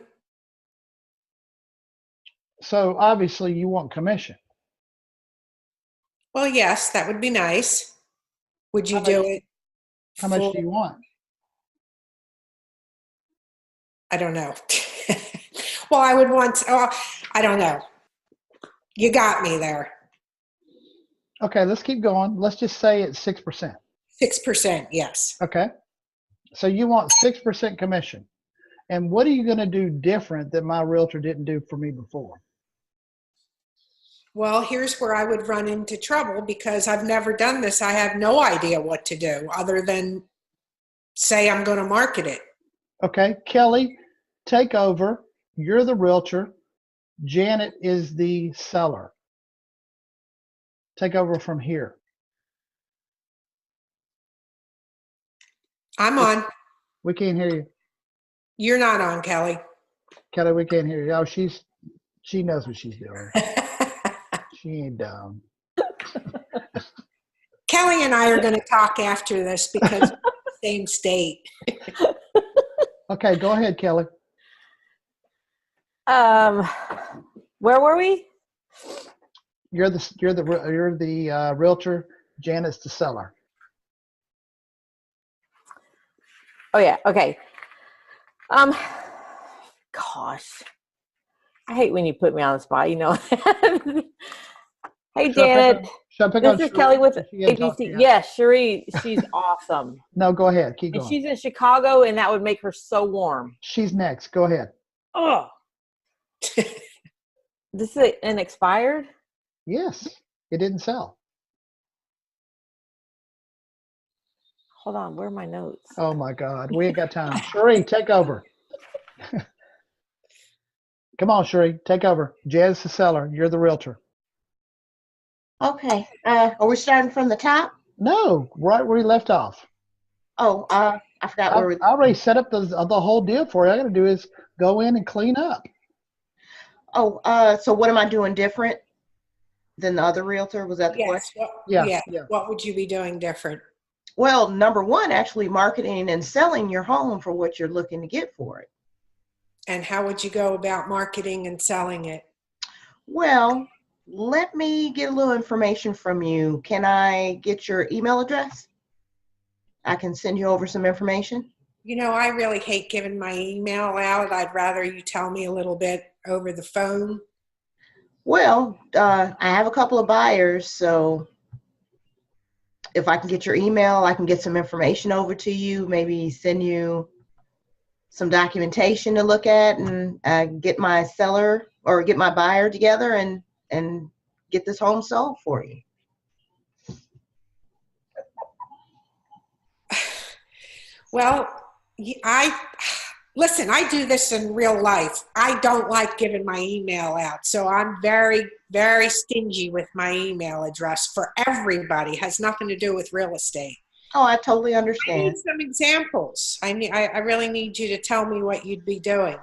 So obviously you want commission. Well, yes, that would be nice. Would you do it? How much do you want? I don't know. Well, I would want, I don't know. You got me there. Okay, let's keep going. Let's just say it's 6%. 6%, yes. Okay. So you want 6% commission. And what are you going to do different that my realtor didn't do for me before? Well, here's where I would run into trouble because I've never done this. I have no idea what to do other than say I'm going to market it. Okay, Kelly, take over. You're the realtor. Janet is the seller. Take over from here. I'm on. We can't hear you. You're not on, Kelly. Kelly, we can't hear you. Oh, she knows what she's doing. She ain't dumb. Kelly and I are going to talk after this because we're in the same state. Okay, go ahead, Kelly. Where were we? You're the realtor. Janet's the seller. Oh yeah. Okay. Gosh, I hate when you put me on the spot. You know. Hey, Janet. This is Kelly with ABC. Yes, Cherie. She's awesome. No, go ahead. Keep going. And she's in Chicago, and that would make her so warm. She's next. Go ahead. Oh. This is an expired? Yes. It didn't sell. Hold on. Where are my notes? Oh, my God. We ain't got time. Cherie, take over. Come on, Cherie. Take over. Jazz the seller. You're the realtor. Okay. Are we starting from the top? No, right where we left off. Oh, I forgot where we. I already set up the whole deal for you. All I got to do is go in and clean up. Oh, so what am I doing different than the other realtor? Was that the question? Yeah. What would you be doing different? Well, number one, actually marketing and selling your home for what you're looking to get for it. And how would you go about marketing and selling it? Well, let me get a little information from you. Can I get your email address? I can send you over some information. You know, I really hate giving my email out. I'd rather you tell me a little bit over the phone. Well, I have a couple of buyers, so if I can get your email, I can get some information over to you, maybe send you some documentation to look at and get my seller or get my buyer together and get this home sold for you. Well, listen, I do this in real life. I don't like giving my email out. So I'm very, very stingy with my email address for everybody. It has nothing to do with real estate. Oh, I totally I understand. need some examples. I really need you to tell me what you'd be doing.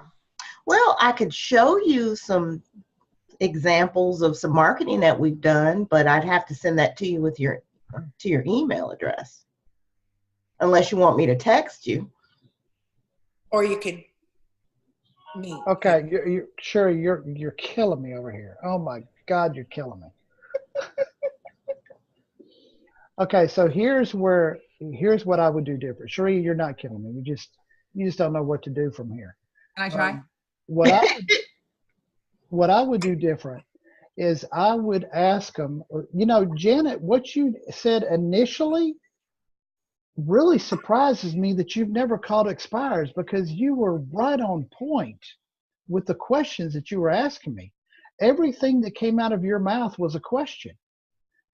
Well, I could show you some examples of some marketing that we've done, but I'd have to send that to you with your email address. Unless you want me to text you. Or you could me. Okay, you're Sherry, you're killing me over here. Oh my God, you're killing me. Okay, so here's what I would do different. Sherry, you're not killing me. You just don't know what to do from here. Can I try? What I would do different is I would ask them, Janet, what you said initially really surprises me that you've never called expires, because you were right on point with the questions that you were asking me. Everything that came out of your mouth was a question,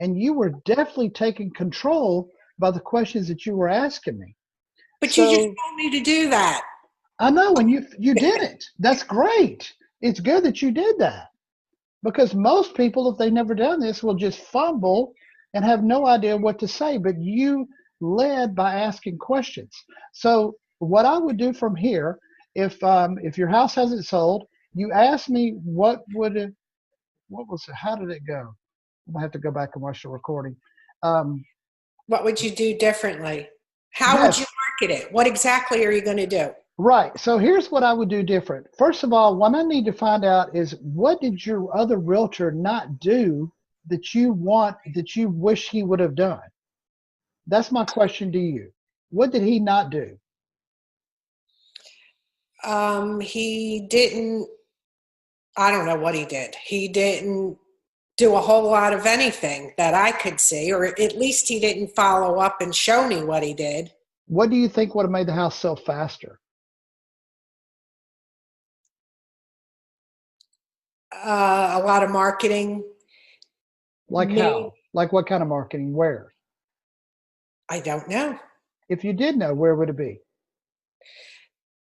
and you were definitely taking control by the questions that you were asking me. But you just told me to do that. I know, and you did it. That's great. It's good that you did that, because most people, if they've never done this, will just fumble and have no idea what to say. But you led by asking questions. So what I would do from here, if your house hasn't sold, you ask me what was it? How did it go? I have to go back and watch the recording. What would you do differently? How would you market it? What exactly are you going to do? Right. So here's what I would do different. First of all, what I need to find out is, what did your other realtor not do that you wish he would have done? That's my question to you. What did he not do? He didn't, I don't know what he did. He didn't do a whole lot of anything that I could see, or at least he didn't follow up and show me what he did. What do you think would have made the house sell faster? A lot of marketing. Like how? Like what kind of marketing? Where? I don't know. If you did know, where would it be?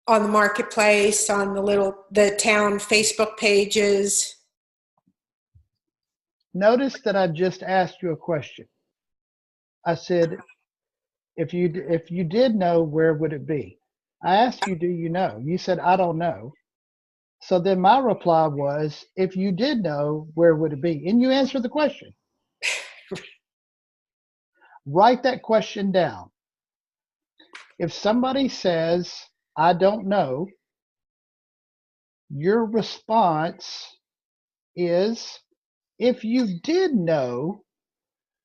On the marketplace, on the town Facebook pages. Notice that I just asked you a question. I said, if you did know, where would it be? I asked you, do you know? You said, I don't know. So then my reply was, if you did know, where would it be? And you answered the question. Write that question down. If somebody says, I don't know, your response is, if you did know,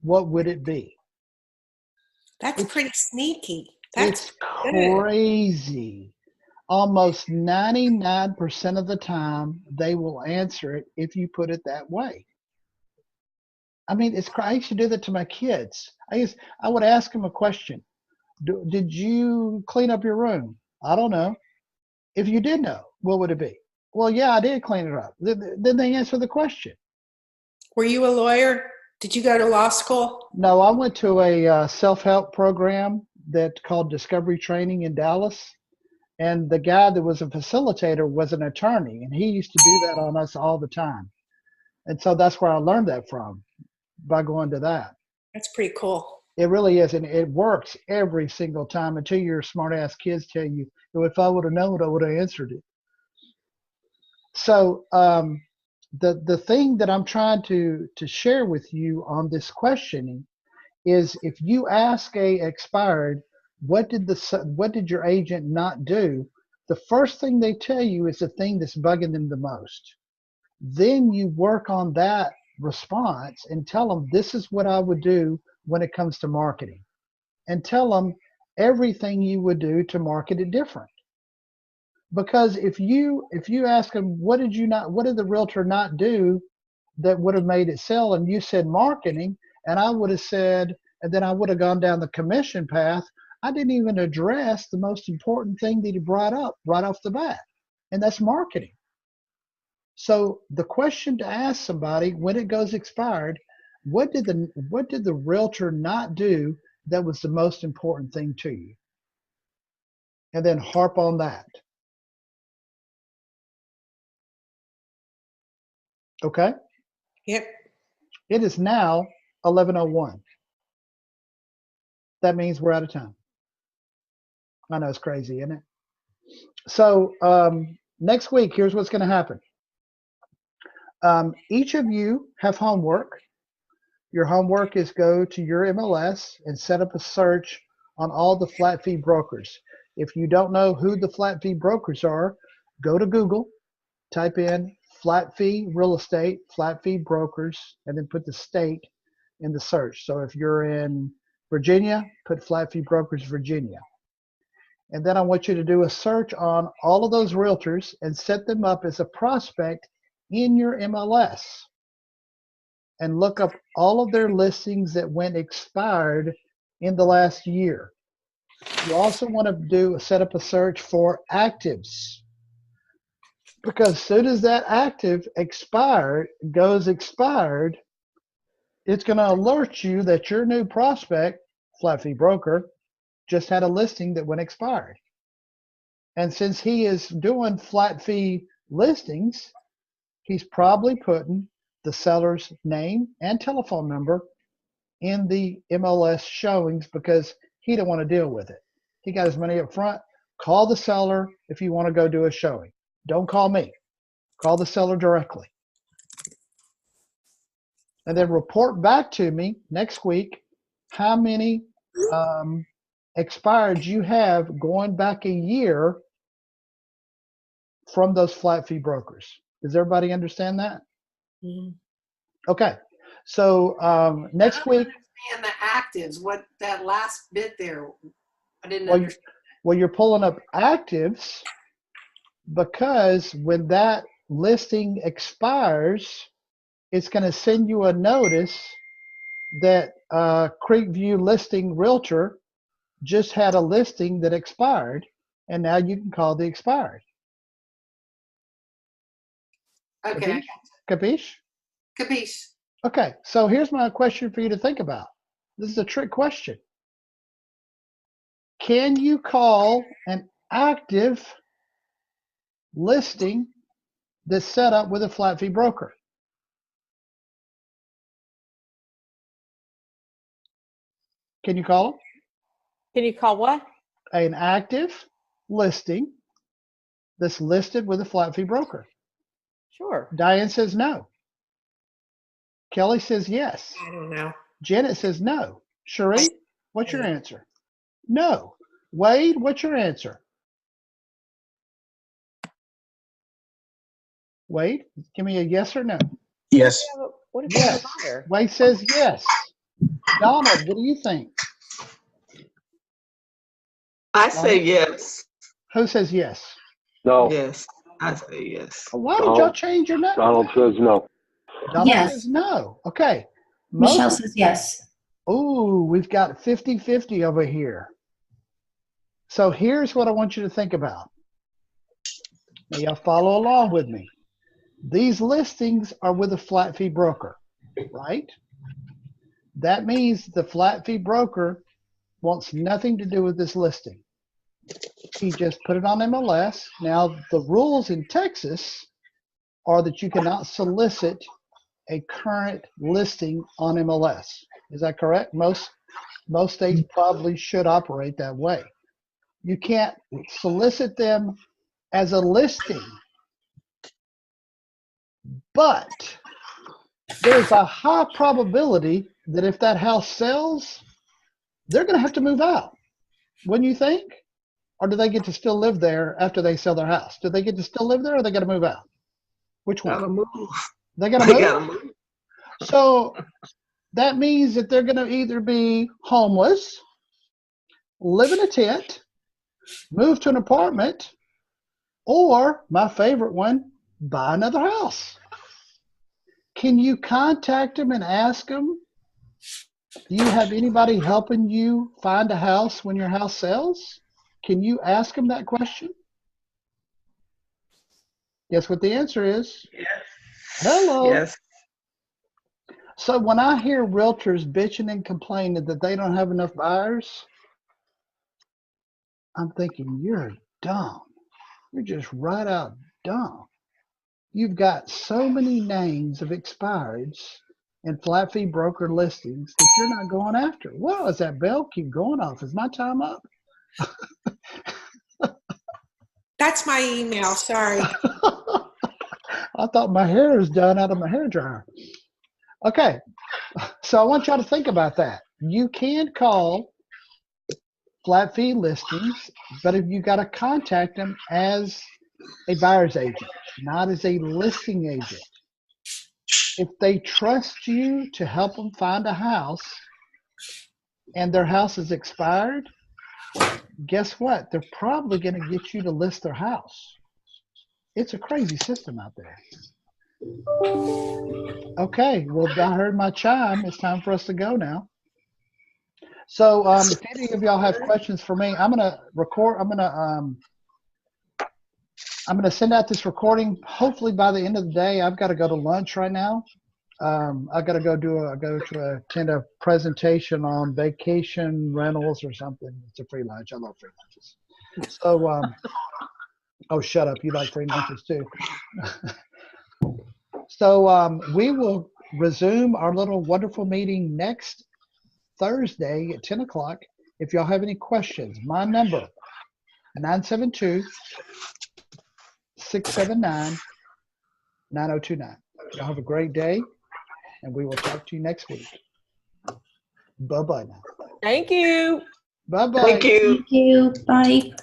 what would it be? That's pretty sneaky. It's crazy. Almost 99% of the time, they will answer it if you put it that way. I mean, I used to do that to my kids. I would ask them a question. Did you clean up your room? I don't know. If you did know, what would it be? Well, yeah, I did clean it up. Then they answer the question. Were you a lawyer? Did you go to law school? No, I went to a self-help program that called Discovery Training in Dallas. And the guy that was a facilitator was an attorney, and he used to do that on us all the time. And so that's where I learned that from, by going to that. That's pretty cool. It really is, and it works every single time until your smart-ass kids tell you, if I would have known, I would have answered it. So the thing that I'm trying to share with you on this questioning is, if you ask a expired, what did your agent not do? The first thing they tell you is the thing that's bugging them the most. Then you work on that response and tell them, this is what I would do when it comes to marketing, and tell them everything you would do to market it different. Because if you ask them, what did the realtor not do that would have made it sell, and you said marketing, and I would have said, and then I would have gone down the commission path, I didn't even address the most important thing that he brought up right off the bat, and that's marketing. So the question to ask somebody when it goes expired, what did the realtor not do that was the most important thing to you? And then harp on that. Okay? Yep. It is now 11:01. That means we're out of time. I know, it's crazy, isn't it? So next week, here's what's going to happen. Each of you have homework. Your homework is go to your MLS and set up a search on all the flat fee brokers. If you don't know who the flat fee brokers are, Go to Google, type in flat fee real estate, flat fee brokers, and then put the state in the search. So if you're in Virginia, put flat fee brokers Virginia. And then I want you to do a search on all of those realtors and set them up as a prospect in your MLS. And look up all of their listings that went expired in the last year. You also want to set up a search for actives, because as soon as that active goes expired, it's going to alert you that your new prospect, flat fee broker, just had a listing that went expired. And since he is doing flat fee listings, he's probably putting the seller's name and telephone number in the MLS showings because he don't want to deal with it. He got his money up front. Call the seller if you want to go do a showing. Don't call me. Call the seller directly. And then report back to me next week how many expired you have going back a year from those flat fee brokers. Does everybody understand that? Mm-hmm. Okay. So next week. And the actives, what that last bit there, I didn't understand. Well, you're pulling up actives because when that listing expires, it's going to send you a notice that Creekview Listing Realtor just had a listing that expired, and now you can call the expired. Okay. Capiche? Capiche. Okay, so here's my question for you to think about. This is a trick question. Can you call an active listing that's set up with a flat fee broker? Can you call them? Can you call what? An active listing that's listed with a flat fee broker. Sure. Diane says no. Kelly says yes. I don't know. Janet says no. Cherie, what's your answer? No. Wade, what's your answer? Wade, give me a yes or no. Yes. What if Yes. Wade says yes. Donald, what do you think? I say yes. Who says yes? No. Yes, I say yes. Why did y'all change your name? Donald says no. Donald says no. Okay. Michelle says yes. Ooh, we've got 50-50 over here. So here's what I want you to think about. Now y'all follow along with me. These listings are with a flat fee broker, right? That means the flat fee broker wants nothing to do with this listing. He just put it on MLS. Now the rules in Texas are that you cannot solicit a current listing on MLS. Is that correct? Most states probably should operate that way. You can't solicit them as a listing, but there's a high probability that if that house sells, they're going to have to move out. Wouldn't you think? Or do they get to still live there after they sell their house? Do they get to still live there, or they got to move out? Which one? Gotta move. They got to move. So that means that they're going to either be homeless, live in a tent, move to an apartment, or my favorite one, buy another house. Can you contact them and ask them, do you have anybody helping you find a house when your house sells? Can you ask them that question? Guess what the answer is? Yes. Hello. Yes. So when I hear realtors bitching and complaining that they don't have enough buyers, I'm thinking, you're dumb. You're just right out dumb. You've got so many names of expireds and flat fee broker listings that you're not going after. Well, is that bell keep going off? Is my time up? That's my email. Sorry. I thought my hair was done out of my hair dryer. Okay, so I want y'all to think about that. You can call flat fee listings, but if you got to contact them as a buyer's agent, not as a listing agent. If they trust you to help them find a house and their house is expired, guess what? They're probably going to get you to list their house. It's a crazy system out there. Okay, well, I heard my chime. It's time for us to go now. So if any of y'all have questions for me, I'm gonna record. I'm gonna send out this recording. Hopefully by the end of the day. I've got to go to lunch right now. I got to go attend a presentation on vacation rentals or something. It's a free lunch. I love free lunches. So oh, shut up. You like free lunches too. So we will resume our little wonderful meeting next Thursday at 10 o'clock. If y'all have any questions, my number, 972-679-9029. Y'all have a great day, and we will talk to you next week. Bye-bye now. Thank you. Bye-bye. Thank you. Thank you. Bye.